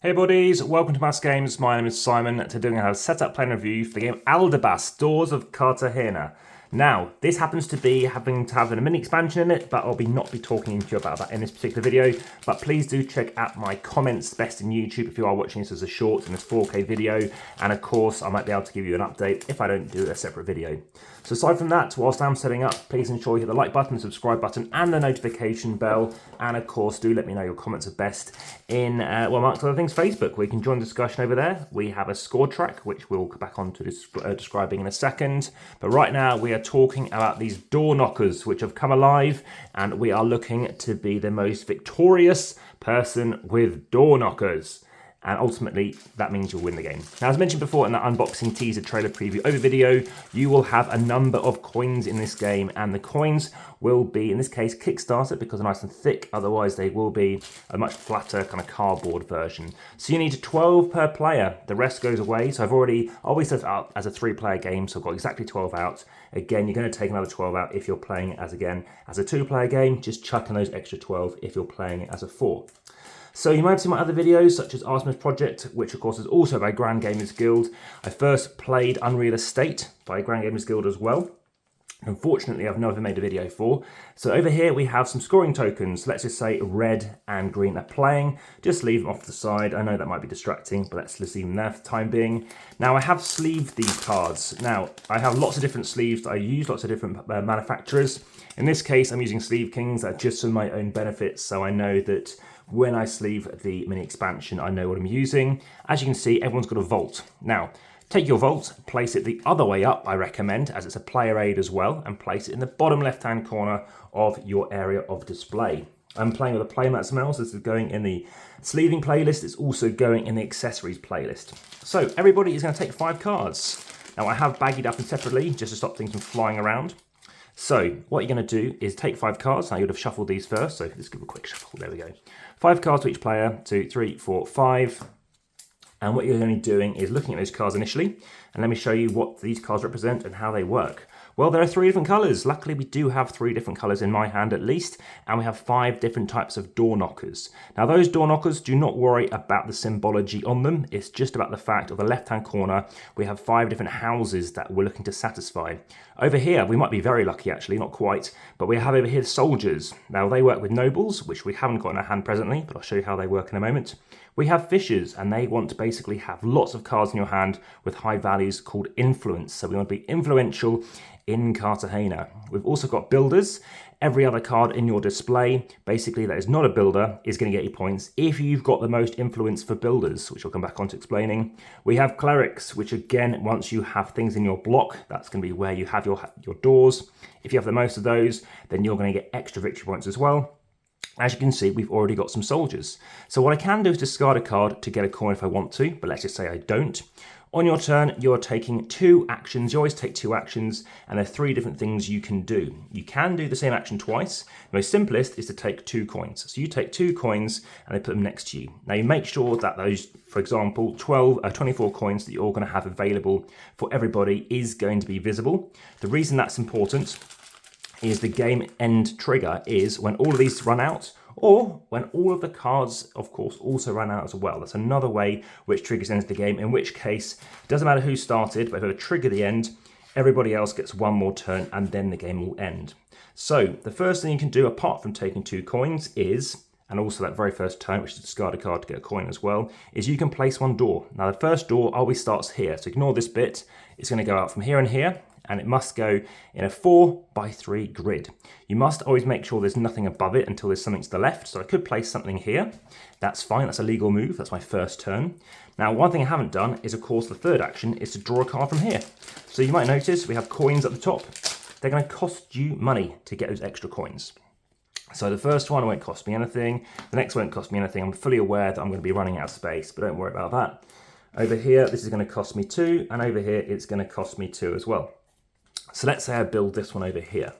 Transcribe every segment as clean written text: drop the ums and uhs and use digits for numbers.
Hey buddies, welcome to AmassGames. My name is Simon. Today I'm going to have a setup plan review for the game Aldabas, Doors of Cartagena. Now, this happens to be having to have a mini expansion in it, but I'll not be talking to you about that in this particular video. But please do check out my comments best in YouTube if you are watching this as a short and this 4K video. And of course, I might be able to give you an update if I don't do a separate video. So aside from that, whilst I'm setting up, please ensure you hit the like button, the subscribe button, and the notification bell. And of course, do let me know your comments are best in, amongst other things, Facebook. We can join the discussion over there. We have a score track, which we'll go back on to describing in a second. But right now, we are talking about these door knockers, which have come alive, and we are looking to be the most victorious person with door knockers. And ultimately, that means you'll win the game. Now, as mentioned before in that unboxing teaser trailer preview over video, you will have a number of coins in this game, and the coins will be, in this case, Kickstarter, because they're nice and thick. Otherwise, they will be a much flatter kind of cardboard version. So you need 12 per player. The rest goes away. So I've always set it up as a 3-player game, so I've got exactly 12 out. Again, you're going to take another 12 out if you're playing it as a 2-player game. Just chuck in those extra 12 if you're playing it as a 4. So you might have seen my other videos, such as Artemis Project, which of course is also by Grand Gamers Guild. I first played Unreal Estate by Grand Gamers Guild as well. Unfortunately, I've never made a video for. So over here we have some scoring tokens. Let's just say red and green are playing. Just leave them off to the side. I know that might be distracting, but let's just leave them there for the time being. Now I have sleeved these cards. Now I have lots of different sleeves that I use, lots of different manufacturers. In this case, I'm using Sleeve Kings. That's just for my own benefit, so I know that when I sleeve the mini expansion, I know what I'm using. As you can see, everyone's got a vault. Now, take your vault, place it the other way up, I recommend, as it's a player aid as well, and place it in the bottom left-hand corner of your area of display. I'm playing with a playmat smells. This is going in the sleeving playlist. It's also going in the accessories playlist. So everybody is going to take 5 cards. Now, I have baggied up them separately just to stop things from flying around. So what you're going to do is take 5 cards. Now you'd have shuffled these first, so let's give a quick shuffle. There we go. 5 cards to each player, 2, 3, 4, 5. And what you're going to be doing is looking at those cards initially, and let me show you what these cards represent and how they work. Well, there are 3 different colours. Luckily, we do have 3 different colours in my hand at least, and we have 5 different types of door knockers. Now, those door knockers, do not worry about the symbology on them. It's just about the fact of the left-hand corner, we have 5 different houses that we're looking to satisfy. Over here, we might be very lucky actually, not quite, but we have over here soldiers. Now, they work with nobles, which we haven't got in our hand presently, but I'll show you how they work in a moment. We have fishers, and they want to basically have lots of cards in your hand with high values called influence. So we want to be influential in Cartagena. We've also got builders. Every other card in your display, basically that is not a builder, is going to get you points if you've got the most influence for builders, which I'll come back on to explaining. We have clerics, which again, once you have things in your block, that's going to be where you have your doors. If you have the most of those, then you're going to get extra victory points as well. As you can see, we've already got some soldiers. So what I can do is discard a card to get a coin if I want to, but let's just say I don't. On your turn, you're taking 2 actions. You always take 2 actions, and there are 3 different things you can do. You can do the same action twice. The most simplest is to take 2 coins. So you take 2 coins, and they put them next to you. Now you make sure that those, for example, 24 coins that you're going to have available for everybody is going to be visible. The reason that's important is the game end trigger is when all of these run out, or when all of the cards, of course, also run out as well. That's another way which triggers ends the game, in which case, it doesn't matter who started, but if I trigger the end, everybody else gets 1 more turn, and then the game will end. So the first thing you can do, apart from taking 2 coins, is, and also that very first turn, which is discard a card to get a coin as well, is you can place 1 door. Now the first door always starts here, so ignore this bit. It's going to go out from here and here, and it must go in a 4x3 grid. You must always make sure there's nothing above it until there's something to the left. So I could place something here. That's fine, that's a legal move. That's my first turn. Now, one thing I haven't done is, of course, the third action is to draw a card from here. So you might notice we have coins at the top. They're going to cost you money to get those extra coins. So the first one won't cost me anything. The next won't cost me anything. I'm fully aware that I'm going to be running out of space, but don't worry about that. Over here, this is going to cost me 2, and over here, it's going to cost me 2 as well. So let's say I build this one over here.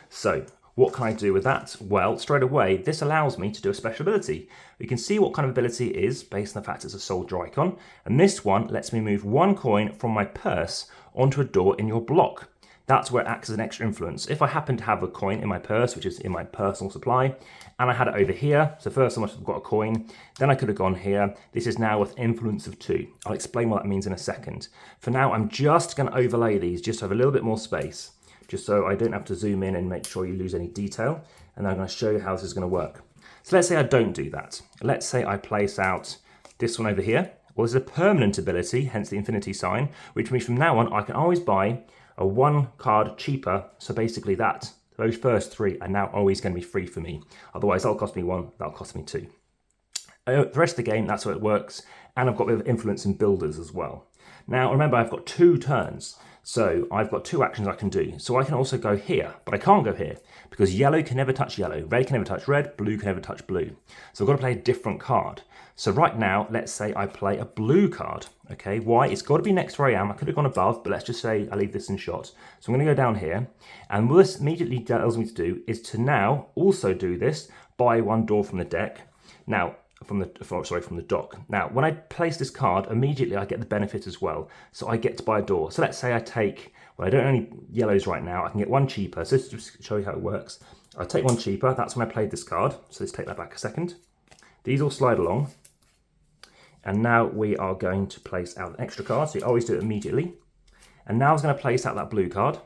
So what can I do with that? Well, straight away, this allows me to do a special ability. You can see what kind of ability it is based on the fact it's a soldier icon. And this one lets me move 1 coin from my purse onto a door in your block. that's where it acts as an extra influence. If I happen to have a coin in my purse, which is in my personal supply, and I had it over here, so first I must have got a coin, then I could have gone here. This is now with influence of 2. I'll explain what that means in a second. For now, I'm just going to overlay these just to have a little bit more space, just so I don't have to zoom in and make sure you lose any detail. And I'm going to show you how this is going to work. So let's say I don't do that. Let's say I place out this one over here. Well, this is a permanent ability, hence the infinity sign, which means from now on, I can always buy a 1 card cheaper. So basically those first 3 are now always going to be free for me. Otherwise, that'll cost me 1, that'll cost me 2. The rest of the game, that's how it works. And I've got a bit of influence in builders as well. Now, remember, I've got 2 turns. So I've got 2 actions I can do. So I can also go here, but I can't go here because yellow can never touch yellow, red can never touch red, blue can never touch blue. So I've got to play a different card. So right now, let's say I play a blue card. Okay, why? It's got to be next to where I am. I could have gone above, but let's just say I leave this in shot. So I'm going to go down here. And what this immediately tells me to do is to now also do this, buy 1 door from the deck. Now, from the dock. Now, when I place this card, immediately I get the benefit as well. So I get to buy a door. So let's say I take, well, I don't own any yellows right now. I can get 1 cheaper. So just to show you how it works. I take 1 cheaper. That's when I played this card. So let's take that back a second. These all slide along. And now we are going to place out an extra card. So you always do it immediately. And now I was going to place out that blue card,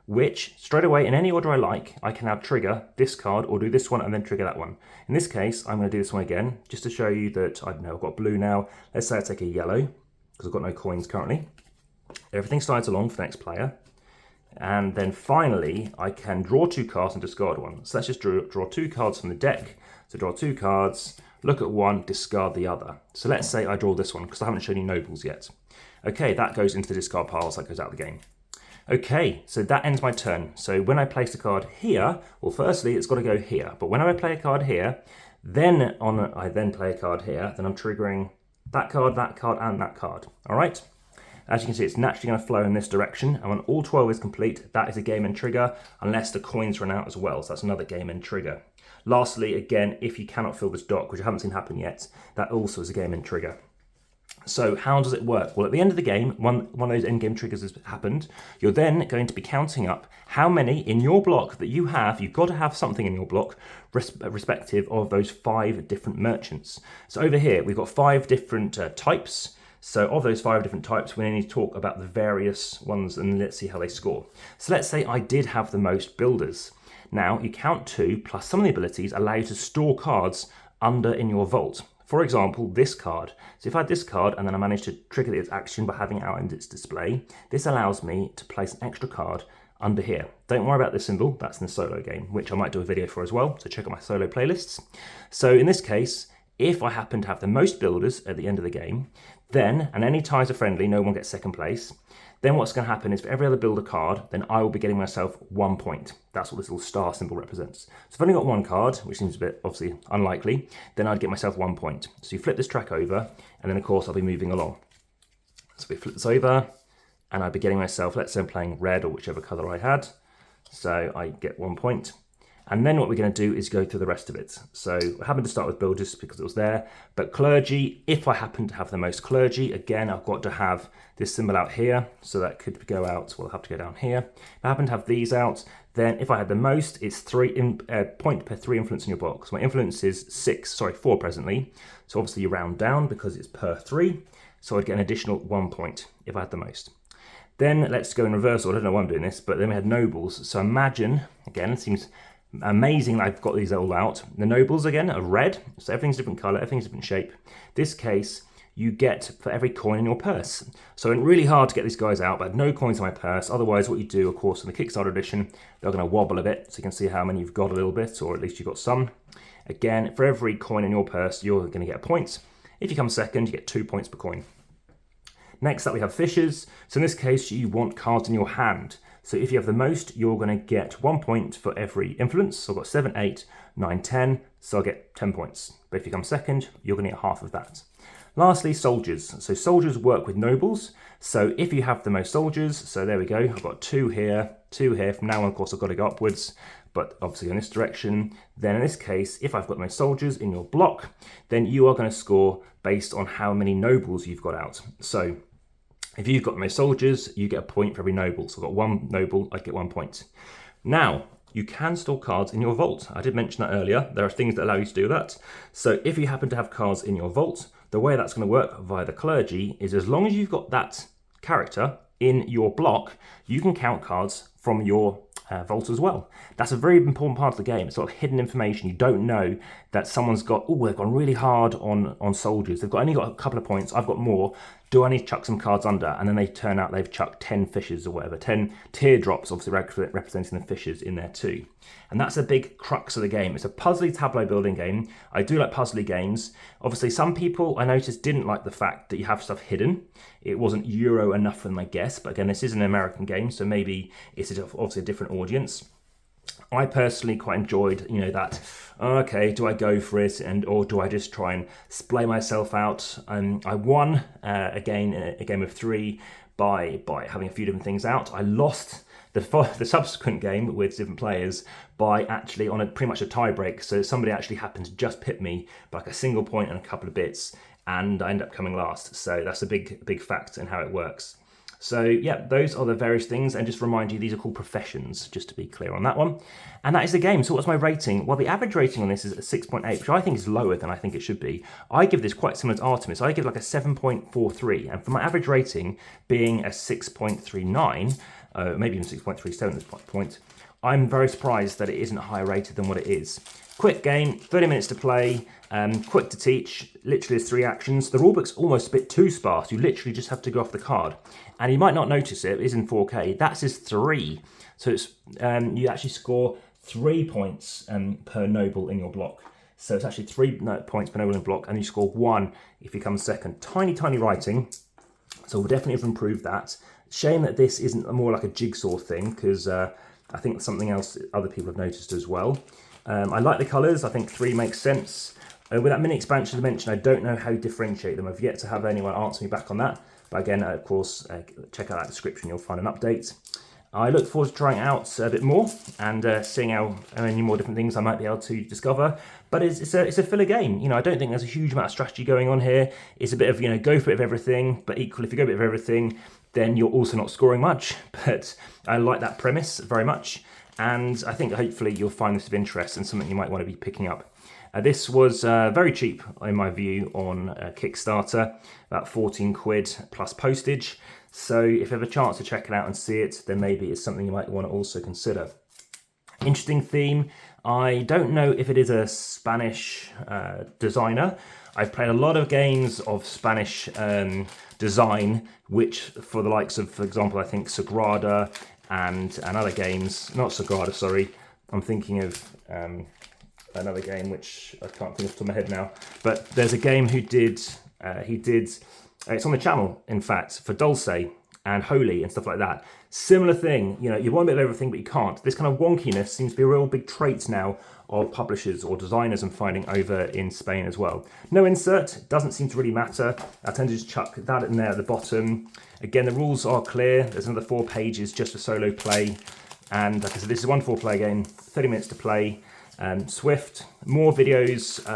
which straight away in any order I like, I can now trigger this card or do this one and then trigger that one. In this case, I'm going to do this one again, just to show you that, I don't know, I've got blue now. Let's say I take a yellow, because I've got no coins currently. Everything slides along for the next player. And then finally, I can draw 2 cards and discard 1. So let's just draw 2 cards from the deck. So draw 2 cards, look at 1, discard the other. So let's say I draw this one, because I haven't shown you nobles yet. Okay, that goes into the discard pile, so that goes out of the game. Okay, so that ends my turn. So when I place a card here, well, firstly, it's got to go here. But when I play a card here, then I then play a card here, then I'm triggering that card, and that card. All right? As you can see, it's naturally going to flow in this direction. And when all 12 is complete, that is a game end trigger, unless the coins run out as well. So that's another game end trigger. Lastly, again, if you cannot fill this dock, which I haven't seen happen yet, that also is a game end trigger. So how does it work? Well, at the end of the game, one of those endgame triggers has happened. You're then going to be counting up how many in your block that you have. You've got to have something in your block respective of those 5 different merchants. So over here, we've got 5 different types. So of those 5 different types, we need to talk about the various ones and let's see how they score. So let's say I did have the most builders. Now you count 2 plus some of the abilities allow you to store cards under in your vault. For example, this card. So if I had this card and then I managed to trigger its action by having it out in its display, this allows me to place an extra card under here. Don't worry about this symbol, that's in the solo game, which I might do a video for as well, so check out my solo playlists. So in this case, if I happen to have the most builders at the end of the game, then, and any ties are friendly, no one gets second place, then what's going to happen is for every other builder card, then I will be getting myself 1 point. That's what this little star symbol represents. So if I've only got 1 card, which seems a bit obviously unlikely, then I'd get myself 1 point. So you flip this track over, and then of course I'll be moving along. So we flip this over, and I'd be getting myself, let's say I'm playing red or whichever colour I had. So I get 1 point. And then what we're going to do is go through the rest of it. So I happened to start with builders because it was there. But clergy, if I happen to have the most clergy, again, I've got to have this symbol out here. So that could go out, well, I'll have to go down here. If I happen to have these out, then if I had the most, it's 3 point per 3 influence in your box. My influence is 4 presently. So obviously you round down because it's per 3. So I'd get an additional 1 point if I had the most. Then let's go in reversal. I don't know why I'm doing this, but then we had nobles. So imagine, again, it seems amazing that I've got these all out. The nobles, again, are red. So everything's different colour, everything's different shape. This case, you get for every coin in your purse. So it's really hard to get these guys out, but I had no coins in my purse. Otherwise, what you do, of course, in the Kickstarter edition, they're going to wobble a bit. So you can see how many you've got a little bit, or at least you've got some. Again, for every coin in your purse, you're going to get a point. If you come second, you get 2 points per coin. Next up, we have fishes. So in this case, you want cards in your hand. So if you have the most, you're going to get 1 point for every influence. So I've got 7, 8, 9, 10. So I'll get 10 points. But if you come second, you're going to get half of that. Lastly, soldiers. So soldiers work with nobles. So if you have the most soldiers, so there we go. I've got 2 here, 2 here. From now on, of course, I've got to go upwards, but obviously in this direction. Then in this case, if I've got the most soldiers in your block, then you are going to score based on how many nobles you've got out. So If you've got the most soldiers, you get a point for every noble. So I've got 1 noble, I get 1 point. Now, you can store cards in your vault. I did mention that earlier. There are things that allow you to do that. So if you happen to have cards in your vault, the way that's going to work via the clergy is as long as you've got that character in your block, you can count cards from your vault as well. That's a very important part of the game. It's sort of hidden information. You don't know that someone's got, oh, they've gone really hard on soldiers. They've only got a couple of points. I've got more. Do I need to chuck some cards under? And then they turn out they've chucked 10 fishes or whatever, 10 teardrops, obviously representing the fishes in there too. And that's a big crux of the game. It's a puzzly tableau building game. I do like puzzly games. Obviously, some people I noticed didn't like the fact that you have stuff hidden. It wasn't Euro enough for them, I guess. But again, this is an American game, so maybe it's obviously a different audience. I personally quite enjoyed, that, okay, do I go for it or do I just try and splay myself out? I won a game of 3 by having a few different things out. I lost the subsequent game with different players by actually on pretty much a tie break. So somebody actually happened to just pit me by like a single point and a couple of bits, and I end up coming last. So that's a big fact in how it works. So yeah, those are the various things, and just remind you, these are called professions, just to be clear on that one. And that is the game. So what's my rating? Well, the average rating on this is a 6.8, which I think is lower than I think it should be. I give this quite similar to Artemis. I give like a 7.43, and for my average rating being a 6.39, maybe even 6.37 at this point, I'm very surprised that it isn't higher rated than what it is. Quick game, 30 minutes to play, quick to teach, literally there's 3 actions. The rulebook's almost a bit too sparse. You literally just have to go off the card. And you might not notice it is in 4K. That says 3. So it's you actually score 3 points per noble in your block. So it's actually 3 points per noble in block, and you score 1 if you come second. Tiny writing. So we'll definitely have improved that. Shame that this isn't more like a jigsaw thing, because I think something else other people have noticed as well. I like the colours. I think 3 makes sense. With that mini expansion I mentioned, I don't know how to differentiate them. I've yet to have anyone answer me back on that. But again, of course, check out that description. You'll find an update. I look forward to trying it out a bit more and seeing how many more different things I might be able to discover. But it's a filler game. I don't think there's a huge amount of strategy going on here. It's a bit of, go for a bit of everything. But equally, if you go a bit of everything, then you're also not scoring much. But I like that premise very much. And I think hopefully you'll find this of interest and something you might want to be picking up. This was very cheap, in my view, on Kickstarter, about 14 quid plus postage. So if you have a chance to check it out and see it, then maybe it's something you might want to also consider. Interesting theme. I don't know if it is a Spanish designer. I've played a lot of games of Spanish design, which for the likes of, for example, I think Sagrada and other games, not Sagrada, sorry. I'm thinking of another game which I can't think off the top of my head now. But there's a game he did, it's on the channel, in fact, for Dulce and Holy and stuff like that. Similar thing, you want a bit of everything, but you can't. This kind of wonkiness seems to be a real big trait now of publishers or designers I'm finding over in Spain as well. No insert, doesn't seem to really matter. I tend to just chuck that in there at the bottom. Again, the rules are clear. There's another 4 pages just for solo play. And like I said, this is a 1 4 play game, 30 minutes to play. Swift, more videos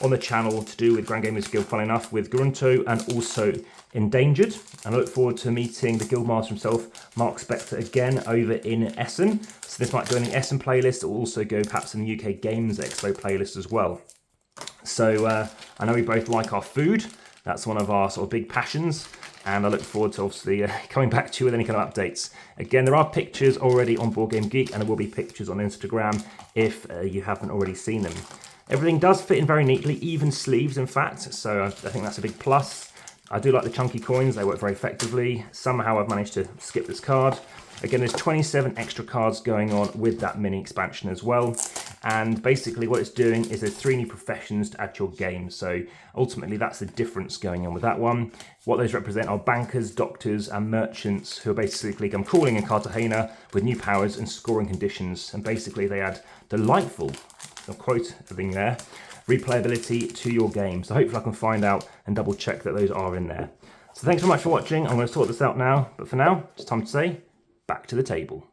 on the channel to do with Grand Gamers Guild, fun enough, with Grunto and also Endangered. And I look forward to meeting the Guildmaster himself, Mark Spector, again over in Essen. So this might go in the Essen playlist. It will also go perhaps in the UK Games Expo playlist as well. So I know we both like our food. That's one of our sort of big passions. And I look forward to obviously coming back to you with any kind of updates. Again, there are pictures already on boardgamegeek, and there will be pictures on Instagram if you haven't already seen them. Everything does fit in very neatly, even sleeves in fact, so I think that's a big plus. I do like the chunky coins, they work very effectively. Somehow I've managed to skip this card. Again, there's 27 extra cards going on with that mini expansion as well. And basically what it's doing is there's 3 new professions to add to your game. So ultimately that's the difference going on with that one. What those represent are bankers, doctors and merchants who are basically come crawling in Cartagena with new powers and scoring conditions. And basically they add delightful, I'll quote everything there, replayability to your game. So hopefully I can find out and double check that those are in there. So thanks so much for watching. I'm going to sort this out now. But for now, it's time to say, back to the table.